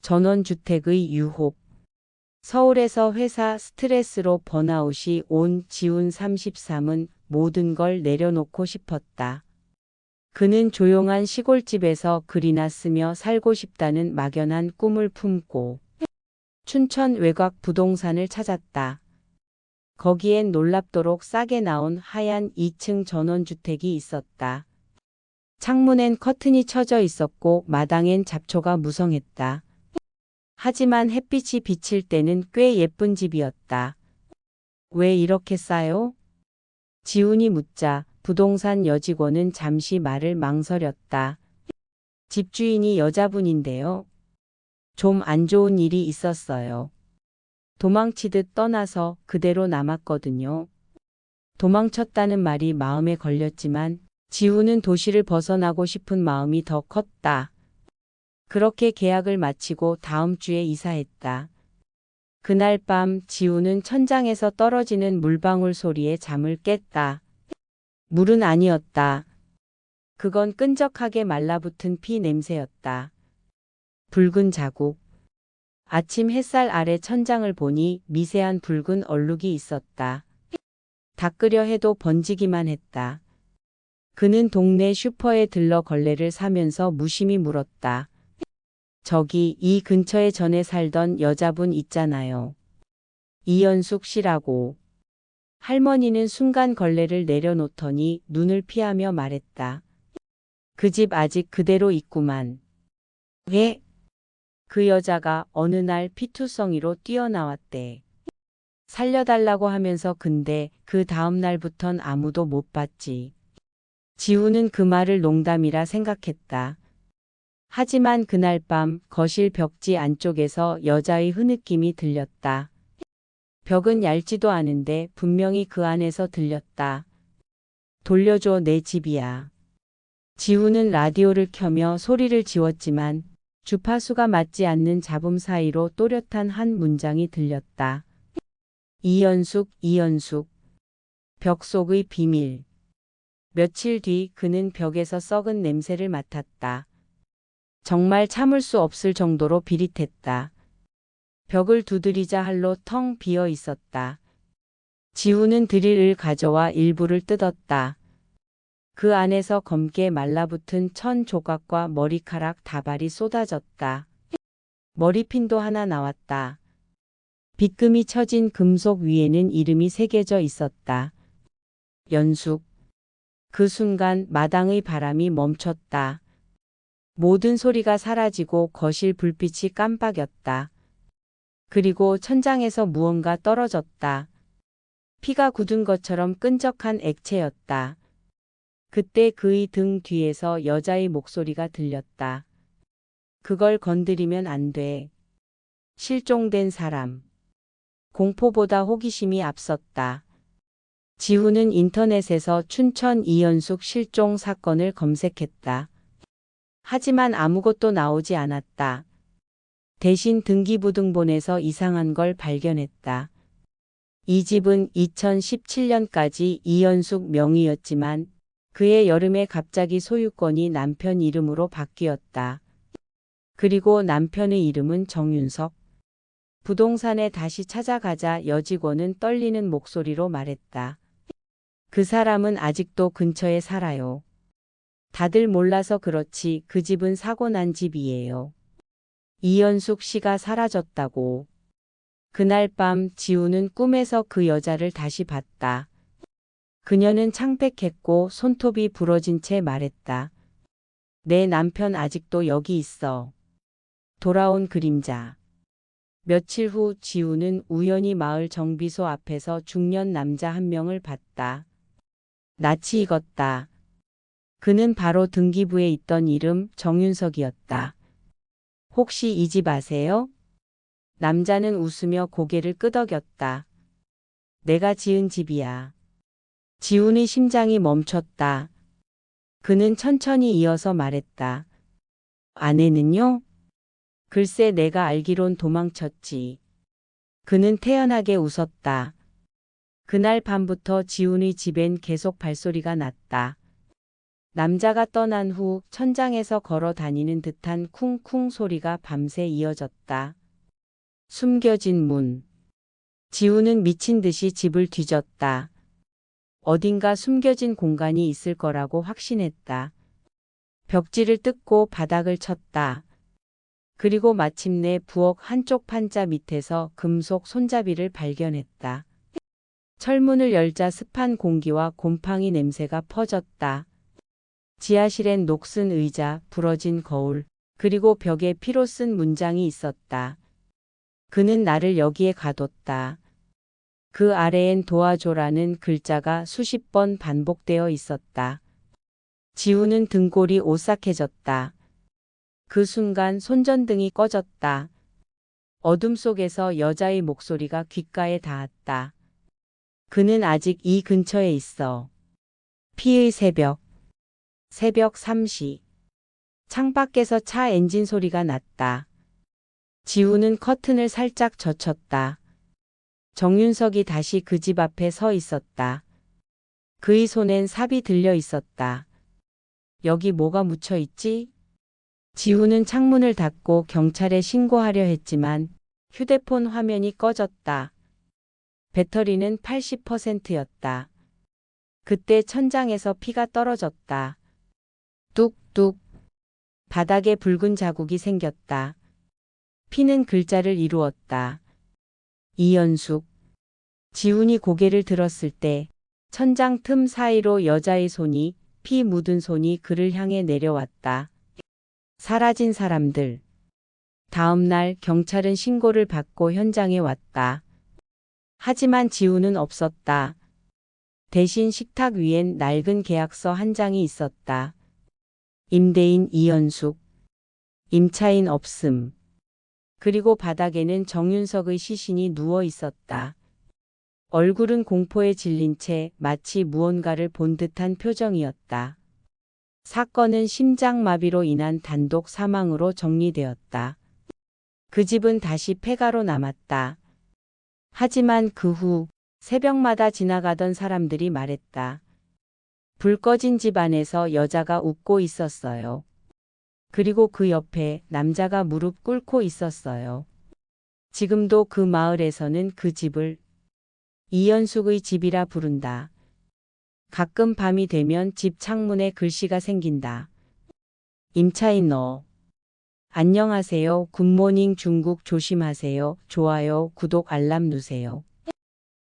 전원주택의 유혹. 서울에서 회사 스트레스로 번아웃이 온 지훈 33은 모든 걸 내려놓고 싶었다. 그는 조용한 시골집에서 글이나 쓰며 살고 싶다는 막연한 꿈을 품고 춘천 외곽 부동산을 찾았다. 거기엔 놀랍도록 싸게 나온 하얀 2층 전원주택이 있었다. 창문엔 커튼이 쳐져 있었고 마당엔 잡초가 무성했다. 하지만 햇빛이 비칠 때는 꽤 예쁜 집이었다. 왜 이렇게 싸요? 지훈이 묻자 부동산 여직원은 잠시 말을 망설였다. 집주인이 여자분인데요. 좀 안 좋은 일이 있었어요. 도망치듯 떠나서 그대로 남았거든요. 도망쳤다는 말이 마음에 걸렸지만 지훈은 도시를 벗어나고 싶은 마음이 더 컸다. 그렇게 계약을 마치고 다음 주에 이사했다. 그날 밤 지훈은 천장에서 떨어지는 물방울 소리에 잠을 깼다. 물은 아니었다. 그건 끈적하게 말라붙은 피 냄새였다. 붉은 자국. 아침 햇살 아래 천장을 보니 미세한 붉은 얼룩이 있었다. 닦으려 해도 번지기만 했다. 그는 동네 슈퍼에 들러 걸레를 사면서 무심히 물었다. 저기 이 근처에 전에 살던 여자분 있잖아요. 이연숙 씨라고. 할머니는 순간 걸레를 내려놓더니 눈을 피하며 말했다. 그 집 아직 그대로 있구만. 왜? 그 여자가 어느 날 피투성이로 뛰어나왔대. 살려달라고 하면서 근데 그 다음 날부턴 아무도 못 봤지. 지훈은 그 말을 농담이라 생각했다. 하지만 그날 밤 거실 벽지 안쪽에서 여자의 흐느낌이 들렸다. 벽은 얇지도 않은데 분명히 그 안에서 들렸다. 돌려줘, 내 집이야. 지훈은 라디오를 켜며 소리를 지웠지만 주파수가 맞지 않는 잡음 사이로 또렷한 한 문장이 들렸다. 이연숙, 이연숙. 벽 속의 비밀. 며칠 뒤 그는 벽에서 썩은 냄새를 맡았다. 정말 참을 수 없을 정도로 비릿했다. 벽을 두드리자 할로 텅 비어 있었다. 지훈은 드릴을 가져와 일부를 뜯었다. 그 안에서 검게 말라붙은 천 조각과 머리카락 다발이 쏟아졌다. 머리핀도 하나 나왔다. 빗금이 쳐진 금속 위에는 이름이 새겨져 있었다. 연숙. 그 순간 마당의 바람이 멈췄다. 모든 소리가 사라지고 거실 불빛이 깜빡였다. 그리고 천장에서 무언가 떨어졌다. 피가 굳은 것처럼 끈적한 액체였다. 그때 그의 등 뒤에서 여자의 목소리가 들렸다. 그걸 건드리면 안 돼. 실종된 사람. 공포보다 호기심이 앞섰다. 지훈은 인터넷에서 춘천 이연숙 실종 사건을 검색했다. 하지만 아무것도 나오지 않았다. 대신 등기부등본에서 이상한 걸 발견했다. 이 집은 2017년까지 이연숙 명의였지만 그해 여름에 갑자기 소유권이 남편 이름으로 바뀌었다. 그리고 남편의 이름은 정윤석. 부동산에 다시 찾아가자 여직원은 떨리는 목소리로 말했다. 그 사람은 아직도 근처에 살아요. 다들 몰라서 그렇지 그 집은 사고 난 집이에요. 이연숙 씨가 사라졌다고. 그날 밤 지훈은 꿈에서 그 여자를 다시 봤다. 그녀는 창백했고 손톱이 부러진 채 말했다. 내 남편 아직도 여기 있어. 돌아온 그림자. 며칠 후 지훈은 우연히 마을 정비소 앞에서 중년 남자 한 명을 봤다. 낯이 익었다. 그는 바로 등기부에 있던 이름 정윤석이었다. 혹시 이 집 아세요? 남자는 웃으며 고개를 끄덕였다. 내가 지은 집이야. 지훈의 심장이 멈췄다. 그는 천천히 이어서 말했다. 아내는요? 글쎄 내가 알기론 도망쳤지. 그는 태연하게 웃었다. 그날 밤부터 지훈의 집엔 계속 발소리가 났다. 남자가 떠난 후 천장에서 걸어 다니는 듯한 쿵쿵 소리가 밤새 이어졌다. 숨겨진 문. 지우는 미친 듯이 집을 뒤졌다. 어딘가 숨겨진 공간이 있을 거라고 확신했다. 벽지를 뜯고 바닥을 쳤다. 그리고 마침내 부엌 한쪽 판자 밑에서 금속 손잡이를 발견했다. 철문을 열자 습한 공기와 곰팡이 냄새가 퍼졌다. 지하실엔 녹슨 의자, 부러진 거울, 그리고 벽에 피로 쓴 문장이 있었다. 그는 나를 여기에 가뒀다. 그 아래엔 도와줘라는 글자가 수십 번 반복되어 있었다. 지우는 등골이 오싹해졌다. 그 순간 손전등이 꺼졌다. 어둠 속에서 여자의 목소리가 귓가에 닿았다. 그는 아직 이 근처에 있어. 피의 새벽. 새벽 3시. 창밖에서 차 엔진 소리가 났다. 지우는 커튼을 살짝 젖혔다. 정윤석이 다시 그 집 앞에 서 있었다. 그의 손엔 삽이 들려 있었다. 여기 뭐가 묻혀 있지? 지우는 창문을 닫고 경찰에 신고하려 했지만 휴대폰 화면이 꺼졌다. 배터리는 80%였다. 그때 천장에서 피가 떨어졌다. 뚝뚝. 바닥에 붉은 자국이 생겼다. 피는 글자를 이루었다. 이연숙. 지훈이 고개를 들었을 때 천장 틈 사이로 여자의 손이, 피 묻은 손이 그를 향해 내려왔다. 사라진 사람들. 다음 날 경찰은 신고를 받고 현장에 왔다. 하지만 지훈은 없었다. 대신 식탁 위엔 낡은 계약서 한 장이 있었다. 임대인 이연숙. 임차인 없음. 그리고 바닥에는 정윤석의 시신이 누워 있었다. 얼굴은 공포에 질린 채 마치 무언가를 본 듯한 표정이었다. 사건은 심장마비로 인한 단독 사망으로 정리되었다. 그 집은 다시 폐가로 남았다. 하지만 그 후 새벽마다 지나가던 사람들이 말했다. 불 꺼진 집 안에서 여자가 웃고 있었어요. 그리고 그 옆에 남자가 무릎 꿇고 있었어요. 지금도 그 마을에서는 그 집을 이연숙의 집이라 부른다. 가끔 밤이 되면 집 창문에 글씨가 생긴다. 임차인 너. 안녕하세요. 굿모닝 중국 조심하세요. 좋아요, 구독 알람 누세요.